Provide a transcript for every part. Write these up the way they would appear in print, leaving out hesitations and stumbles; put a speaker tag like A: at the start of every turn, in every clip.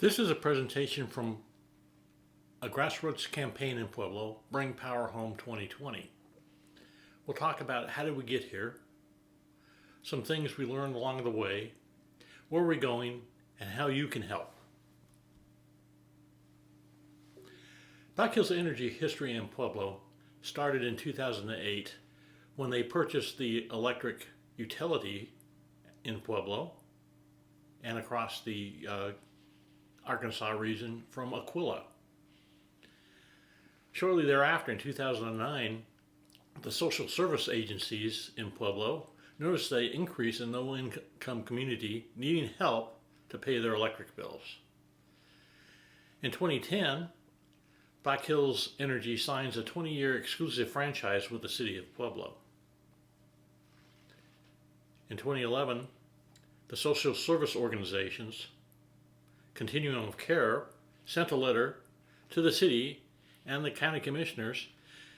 A: This is a presentation from a grassroots campaign in Pueblo, Bring Power Home 2020. We'll talk about how did we get here, some things we learned along the way, where we're going, and how you can help. Black Hills Energy history in Pueblo started in 2008 when they purchased the electric utility in Pueblo and across the Arkansas region from Aquila. Shortly thereafter, in 2009, the social service agencies in Pueblo noticed an increase in the low-income community needing help to pay their electric bills. In 2010, Black Hills Energy signs a 20-year exclusive franchise with the city of Pueblo. In 2011, the social service organizations, Continuum of Care, sent a letter to the city and the county commissioners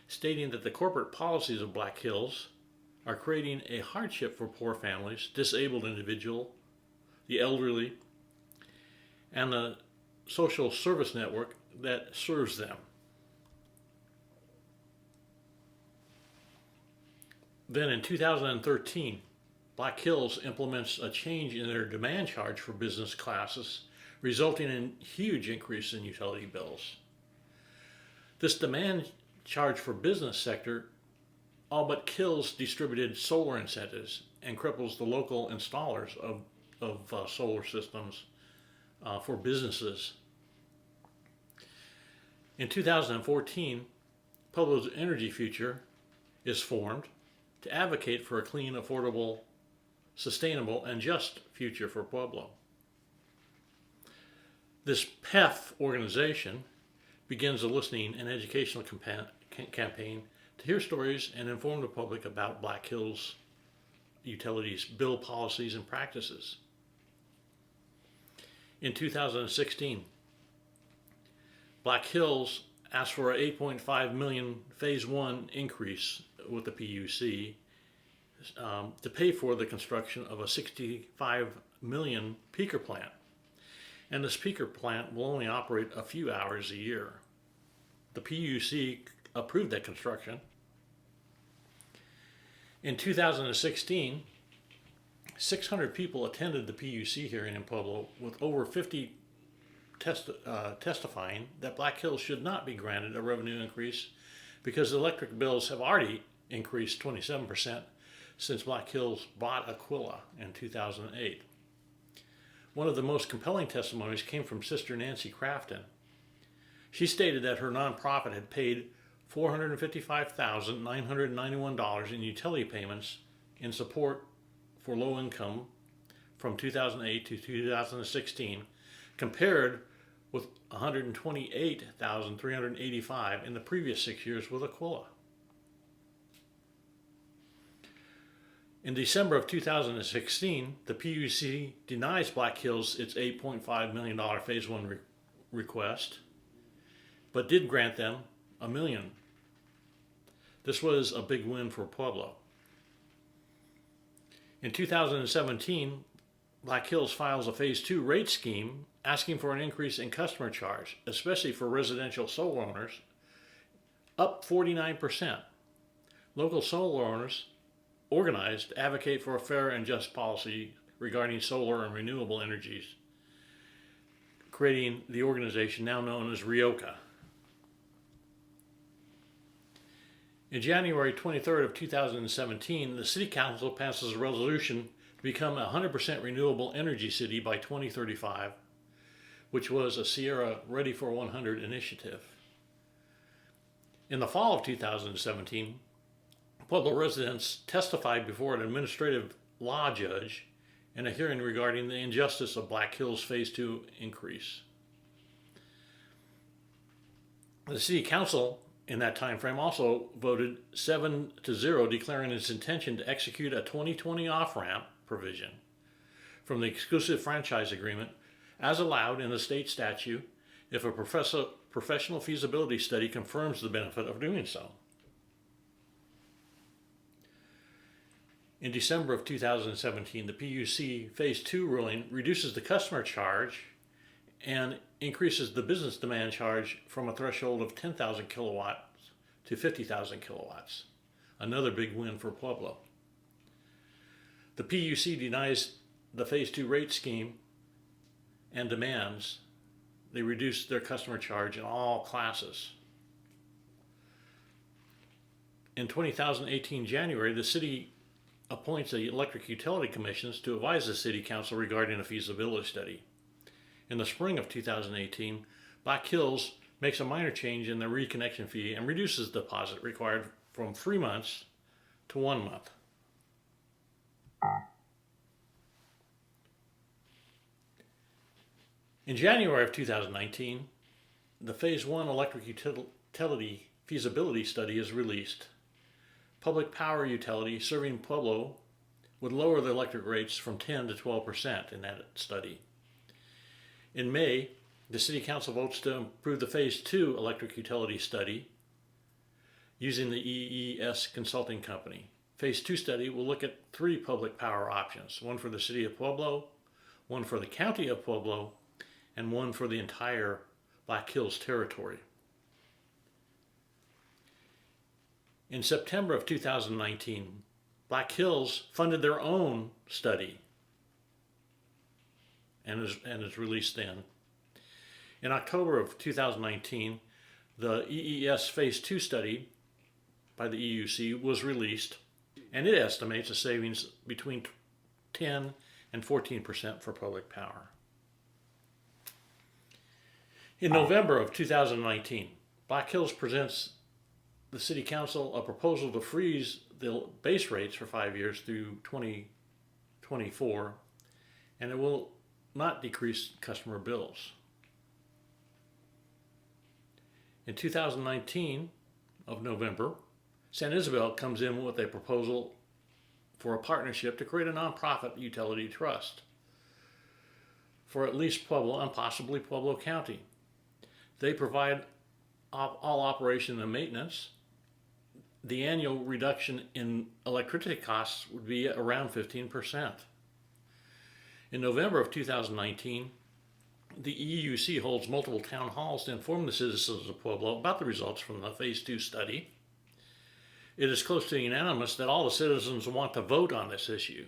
A: stating that the corporate policies of Black Hills are creating a hardship for poor families, disabled individuals, the elderly, and the social service network that serves them. Then in 2013, Black Hills implements a change in their demand charge for business classes, resulting in a huge increase in utility bills. This demand charge for business sector all but kills distributed solar incentives and cripples the local installers of solar systems for businesses. In 2014, Pueblo's Energy Future is formed to advocate for a clean, affordable, sustainable, and just future for Pueblo. This PEF organization begins a listening and educational campaign to hear stories and inform the public about Black Hills Utilities bill policies and practices. In 2016, Black Hills asked for an $8.5 million Phase 1 increase with the PUC to pay for the construction of a $65 million peaker plant. And this peaker plant will only operate a few hours a year. The PUC approved that construction. In 2016, 600 people attended the PUC hearing in Pueblo, with over 50 testifying that Black Hills should not be granted a revenue increase because electric bills have already increased 27% since Black Hills bought Aquila in 2008. One of the most compelling testimonies came from Sister Nancy Crafton. She stated that her nonprofit had paid $455,991 in utility payments in support for low income from 2008 to 2016, compared with $128,385 in the previous 6 years with Aquila. In December of 2016, the PUC denies Black Hills its $8.5 million Phase 1 request, but did grant them $1 million. This was a big win for Pueblo. In 2017, Black Hills files a Phase 2 rate scheme asking for an increase in customer charge, especially for residential solar owners, up 49%. Local solar owners organized to advocate for a fair and just policy regarding solar and renewable energies, creating the organization now known as RIOCA. In January 23rd of 2017, the City Council passes a resolution to become a 100% renewable energy city by 2035, which was a Sierra Ready for 100 initiative. In the fall of 2017, Pueblo residents testified before an administrative law judge in a hearing regarding the injustice of Black Hills Phase 2 increase. The City Council in that time frame also voted 7-0, declaring its intention to execute a 2020 off-ramp provision from the exclusive franchise agreement as allowed in the state statute if a professional feasibility study confirms the benefit of doing so. In December of 2017, the PUC Phase 2 ruling reduces the customer charge and increases the business demand charge from a threshold of 10,000 kilowatts to 50,000 kilowatts. Another big win for Pueblo. The PUC denies the Phase 2 rate scheme and demands they reduce their customer charge in all classes. In 2018 January, the city appoints the electric utility commissions to advise the city council regarding a feasibility study. In the spring of 2018, Black Hills makes a minor change in the reconnection fee and reduces the deposit required from 3 months to 1 month. In January of 2019, the Phase 1 electric utility feasibility study is released. Public power utility serving Pueblo would lower the electric rates from 10 to 12% in that study. In May, the City Council votes to approve the Phase 2 electric utility study using the EES consulting company. Phase 2 study will look at 3 public power options, one for the City of Pueblo, one for the County of Pueblo, and one for the entire Black Hills territory. In September of 2019, Black Hills funded their own study and is released then. In October of 2019, the EES Phase 2 study by the EUC was released, and it estimates a savings between 10 and 14% for public power. In November of 2019, Black Hills presents the City Council a proposal to freeze the base rates for 5 years through 2024, and it will not decrease customer bills. In 2019 of November, San Isabel comes in with a proposal for a partnership to create a nonprofit utility trust for at least Pueblo and possibly Pueblo County. They provide all operation and maintenance. The annual reduction in electricity costs would be around 15%. In November of 2019, the EUC holds multiple town halls to inform the citizens of Pueblo about the results from the Phase 2 study. It is close to unanimous that all the citizens want to vote on this issue.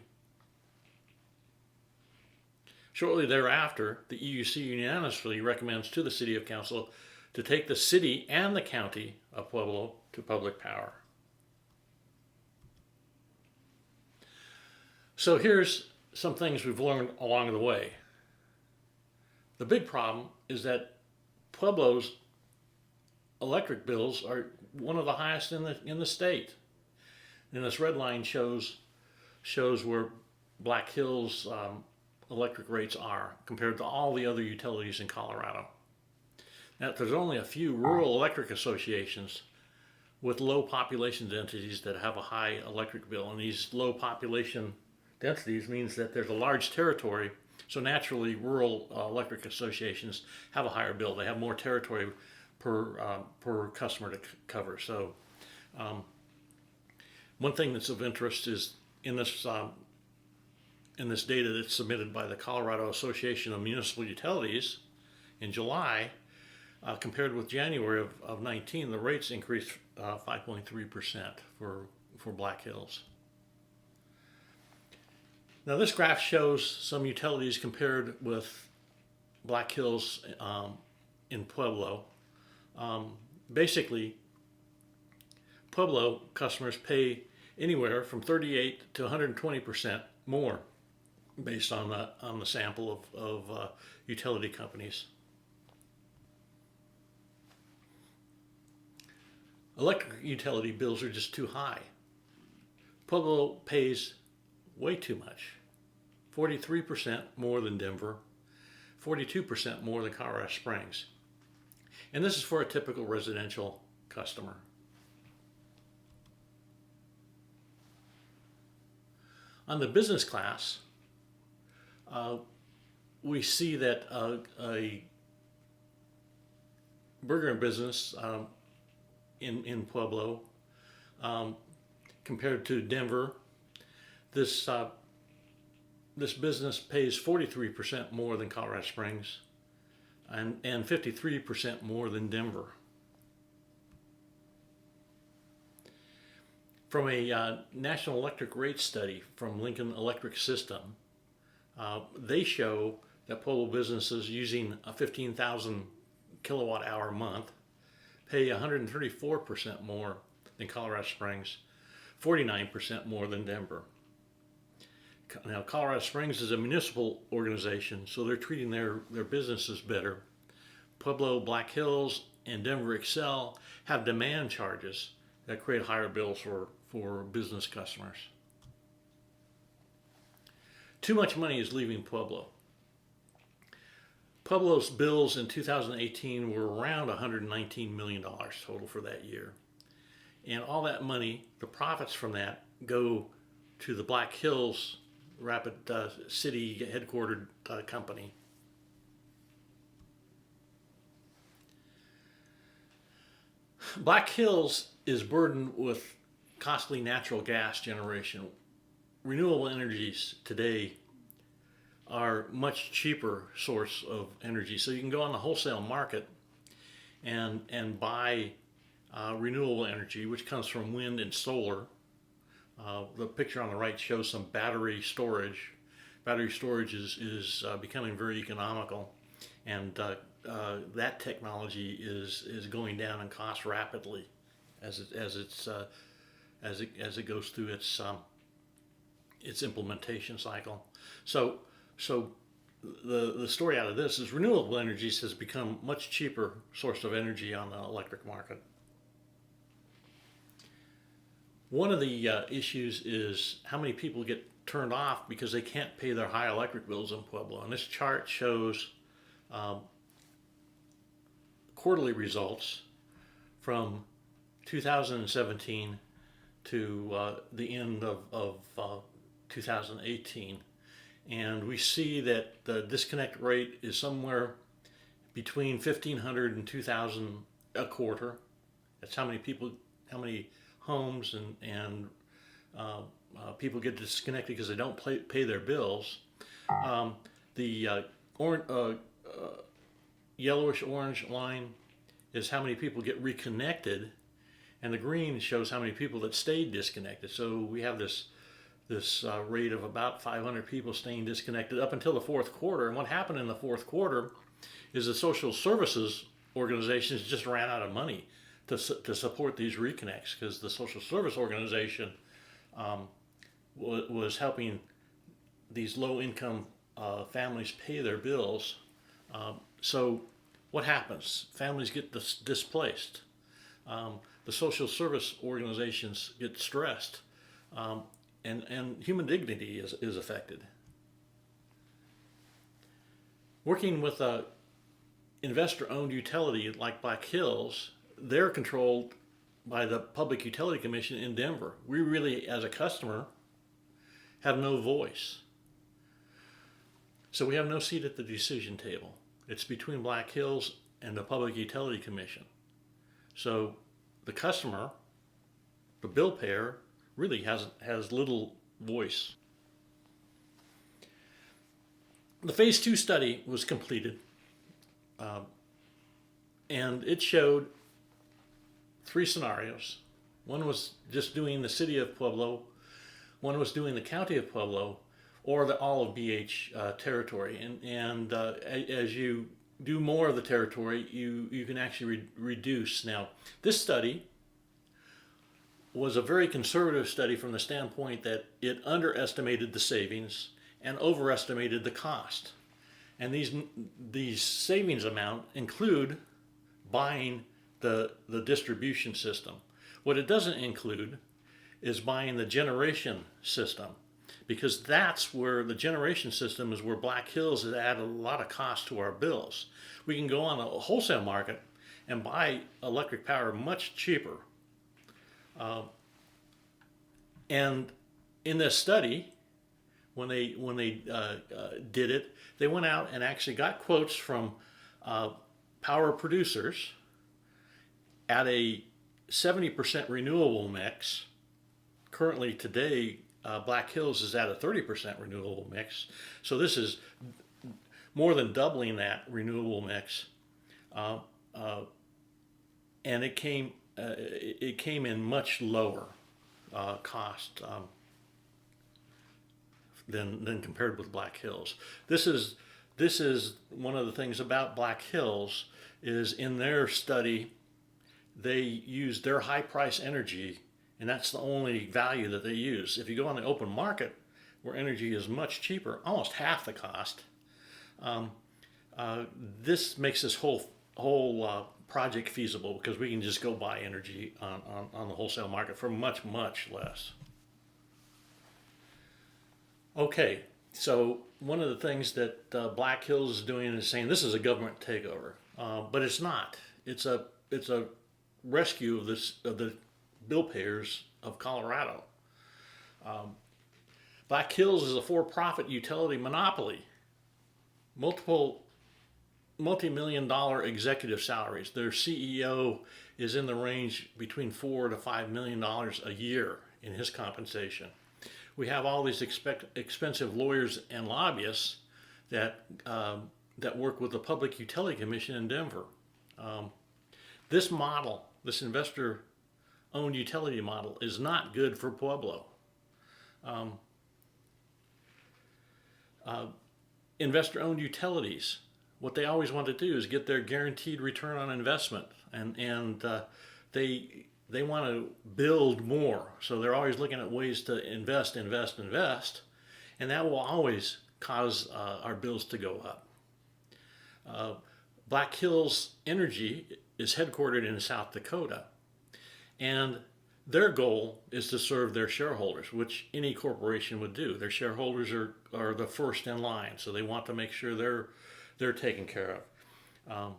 A: Shortly thereafter, the EUC unanimously recommends to the City of Council to take the city and the county of Pueblo to public power. So here's some things we've learned along the way. The big problem is that Pueblo's electric bills are one of the highest in the state. And this red line shows where Black Hills electric rates are compared to all the other utilities in Colorado. Now, there's only a few rural electric associations with low population densities that have a high electric bill, and these low population densities means that there's a large territory, so naturally rural electric associations have a higher bill. They have more territory per customer to cover. So one thing that's of interest is in this data that's submitted by the Colorado Association of Municipal Utilities in July, compared with January of 19, the rates increased 5.3% for Black Hills. Now this graph shows some utilities compared with Black Hills in Pueblo. Basically, Pueblo customers pay anywhere from 38 to 120% more based on the sample of utility companies. Electric utility bills are just too high. Pueblo pays way too much. 43% more than Denver, 42% more than Colorado Springs. And this is for a typical residential customer. On the business class, we see that a burger business in Pueblo, compared to Denver, this business pays 43% more than Colorado Springs, and 53% more than Denver. From a National Electric Rate Study from Lincoln Electric System, they show that Pueblo businesses using a 15,000 kilowatt hour a month pay 134% more than Colorado Springs, 49% more than Denver. Now, Colorado Springs is a municipal organization, so they're treating their businesses better. Pueblo, Black Hills, and Denver Excel have demand charges that create higher bills for business customers. Too much money is leaving Pueblo. Pueblo's bills in 2018 were around $119 million total for that year. And all that money, the profits from that, go to the Black Hills Rapid City headquartered company. Black Hills is burdened with costly natural gas generation. Renewable energies today are much cheaper source of energy. So you can go on the wholesale market and buy renewable energy, which comes from wind and solar. The picture on the right shows some battery storage. Battery storage is becoming very economical, and that technology is going down in cost rapidly as it goes through its implementation cycle. So the story out of this is renewable energies has become much cheaper source of energy on the electric market. One of the issues is how many people get turned off because they can't pay their high electric bills in Pueblo. And this chart shows quarterly results from 2017 to the end of 2018. And we see that the disconnect rate is somewhere between 1,500 and 2,000 a quarter. That's how many homes and people get disconnected because they don't pay their bills. The yellowish orange line is how many people get reconnected, and the green shows how many people that stayed disconnected. So we have this rate of about 500 people staying disconnected up until the fourth quarter. And what happened in the fourth quarter is the social services organizations just ran out of money to support these reconnects, because the social service organization was helping these low-income families pay their bills. So what happens? Families get displaced. The social service organizations get stressed, and human dignity is affected. Working with a investor-owned utility like Black Hills, they're controlled by the Public Utility Commission in Denver. We really, as a customer, have no voice. So we have no seat at the decision table. It's between Black Hills and the Public Utility Commission. So the customer, the bill payer, really has little voice. The Phase 2 study was completed, and it showed 3 scenarios. One was just doing the city of Pueblo, one was doing the county of Pueblo, or all of BH territory. And as you do more of the territory, you can actually reduce. Now, this study was a very conservative study from the standpoint that it underestimated the savings and overestimated the cost. And these savings amount include buying the distribution system. What it doesn't include is buying the generation system, because that's where the generation system is where Black Hills has added a lot of cost to our bills. We can go on a wholesale market and buy electric power much cheaper. And in this study, when they did it, they went out and actually got quotes from power producers at a 70% renewable mix. Currently today, Black Hills is at a 30% renewable mix. So this is more than doubling that renewable mix, uh, uh, and it came in much lower cost than compared with Black Hills. This is one of the things about Black Hills is in their study they use their high price energy, and that's the only value that they use. If you go on the open market where energy is much cheaper, almost half the cost, this makes this whole project feasible because we can just go buy energy on the wholesale market for much, much less. Okay, so one of the things that Black Hills is doing is saying this is a government takeover, but it's not. It's a rescue of the bill payers of Colorado. Black Hills is a for-profit utility monopoly. Multi-million-dollar executive salaries. Their CEO is in the range between $4 to $5 million a year in his compensation. We have all these expensive lawyers and lobbyists that work with the Public Utility Commission in Denver. This model, this investor-owned utility model, is not good for Pueblo. Investor-owned utilities, what they always want to do is get their guaranteed return on investment, and they want to build more. So they're always looking at ways to invest, and that will always cause our bills to go up. Black Hills Energy is headquartered in South Dakota, and their goal is to serve their shareholders, which any corporation would do. Their shareholders are the first in line, so they want to make sure they're taken care of.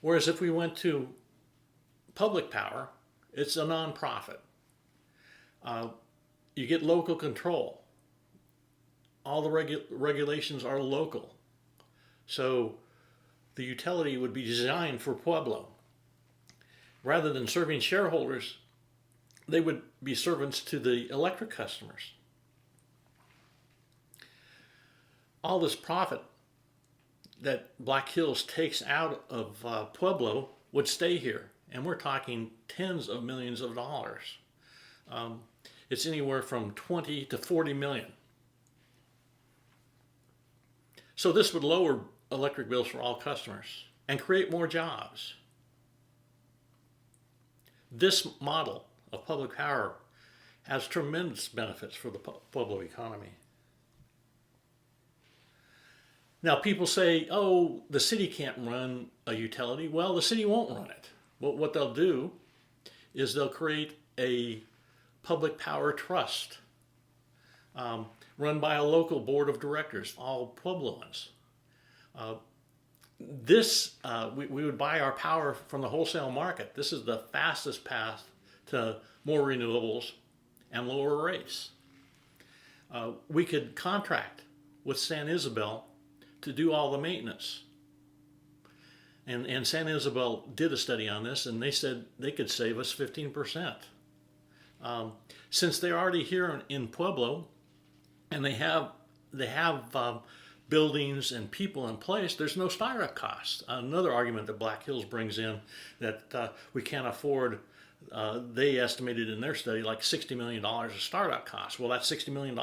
A: Whereas if we went to public power, it's a nonprofit. You get local control. All the regulations are local. So the utility would be designed for Pueblo. Rather than serving shareholders, they would be servants to the electric customers. All this profit that Black Hills takes out of Pueblo would stay here, and we're talking tens of millions of dollars. It's anywhere from 20 to 40 million. So this would lower electric bills for all customers and create more jobs. This model of public power has tremendous benefits for the Pueblo economy. Now people say, oh, the city can't run a utility. Well, the city won't run it. But what they'll do is they'll create a public power trust run by a local board of directors, all Puebloans. We would buy our power from the wholesale market. This is the fastest path to more renewables and lower rates. We could contract with San Isabel to do all the maintenance. And San Isabel did a study on this, and they said they could save us 15%. Since they're already here in Pueblo, and they have buildings and people in place, there's no startup costs. Another argument that Black Hills brings in that we can't afford, they estimated in their study like $60 million of startup costs. Well, that $60 million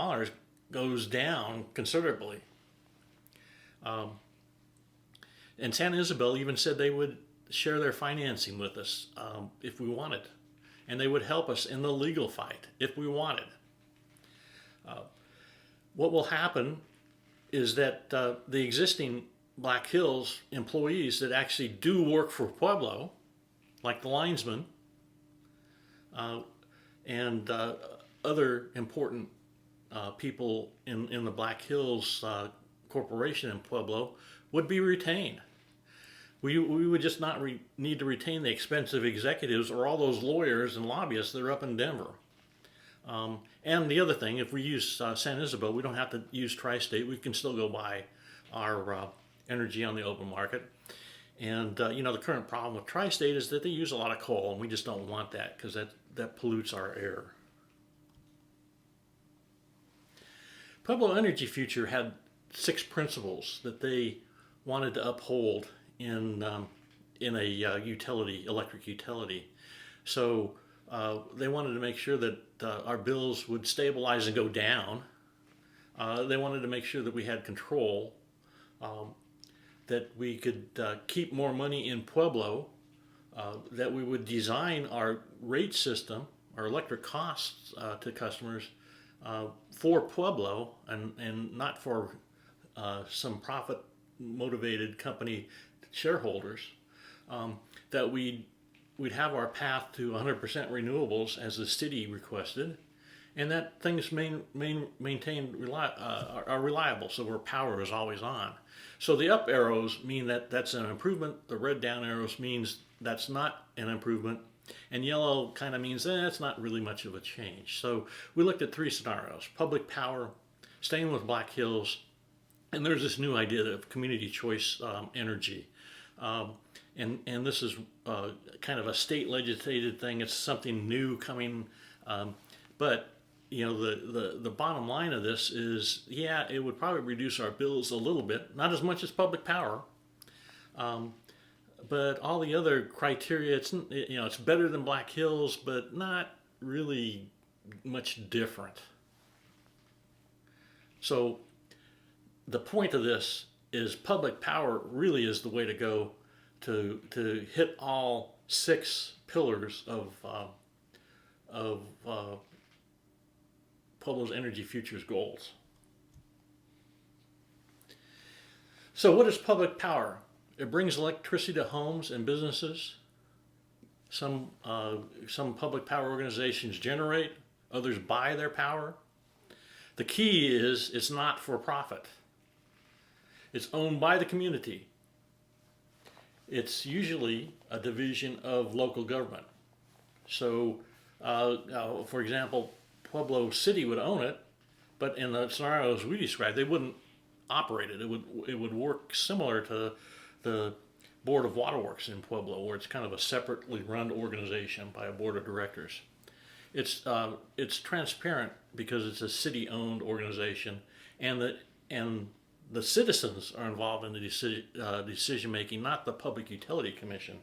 A: goes down considerably. And San Isabel even said they would share their financing with us if we wanted. And they would help us in the legal fight if we wanted. What will happen is that the existing Black Hills employees that actually do work for Pueblo, like the linesmen and other important people in the Black Hills Corporation in Pueblo, would be retained. We would just not need to retain the expensive executives or all those lawyers and lobbyists that are up in Denver. And the other thing, if we use San Isabel, we don't have to use Tri-State. We can still go buy our energy on the open market. And the current problem with Tri-State is that they use a lot of coal, and we just don't want that because that pollutes our air. Pueblo Energy Future had 6 principles that they wanted to uphold in a electric utility. So they wanted to make sure that our bills would stabilize and go down. They wanted to make sure that we had control, that we could keep more money in Pueblo, that we would design our rate system, our electric costs to customers for Pueblo and not for some profit motivated company shareholders, that we'd have our path to 100% renewables as the city requested, and that things are reliable, so our power is always on. So the up arrows mean that that's an improvement, the red down arrows means that's not an improvement, and yellow kind of means it's not really much of a change. So we looked at 3 scenarios: public power, staying with Black Hills, and there's this new idea of community choice energy. And this is kind of a state legislated thing. It's something new coming, but the bottom line of this is, yeah, it would probably reduce our bills a little bit, not as much as public power, but all the other criteria, it's better than Black Hills, but not really much different. So the point of this is public power really is the way to go to hit all 6 pillars of Pueblo's Energy Futures goals. So what is public power? It brings electricity to homes and businesses. Some public power organizations generate, others buy their power. The key is it's not for profit. It's owned by the community. It's usually a division of local government. So, for example, Pueblo City would own it, but in the scenarios we described, they wouldn't operate it. It would work similar to the Board of Waterworks in Pueblo, where it's kind of a separately run organization by a board of directors. It's transparent because it's a city-owned organization, and the citizens are involved in the decision making, not the Public Utility Commission.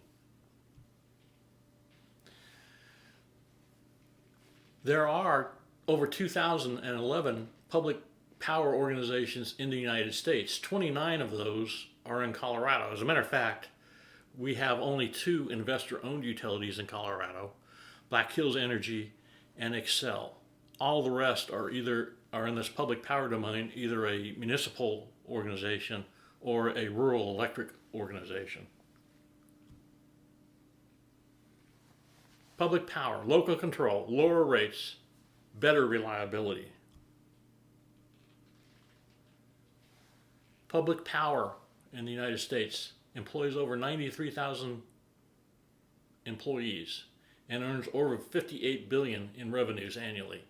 A: There are over 2,011 public power organizations in the United States. 29 of those are in Colorado. As a matter of fact, we have only 2 investor-owned utilities in Colorado: Black Hills Energy and Excel. All the rest are in this public power domain, either a municipal organization or a rural electric organization. Public power, local control, lower rates, better reliability. Public power in the United States employs over 93,000 employees and earns over $58 billion in revenues annually.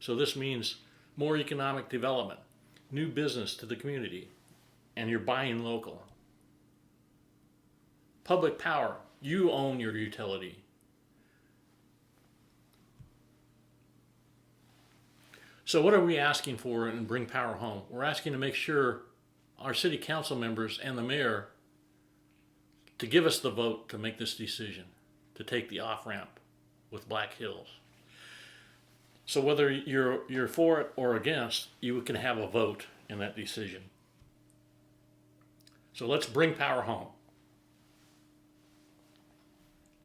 A: So this means more economic development, new business to the community, and you're buying local. Public power, you own your utility. So what are we asking for in Bring Power Home? We're asking to make sure our city council members and the mayor to give us the vote to make this decision, to take the off-ramp with Black Hills. So whether you're for it or against, you can have a vote in that decision. So let's bring power home.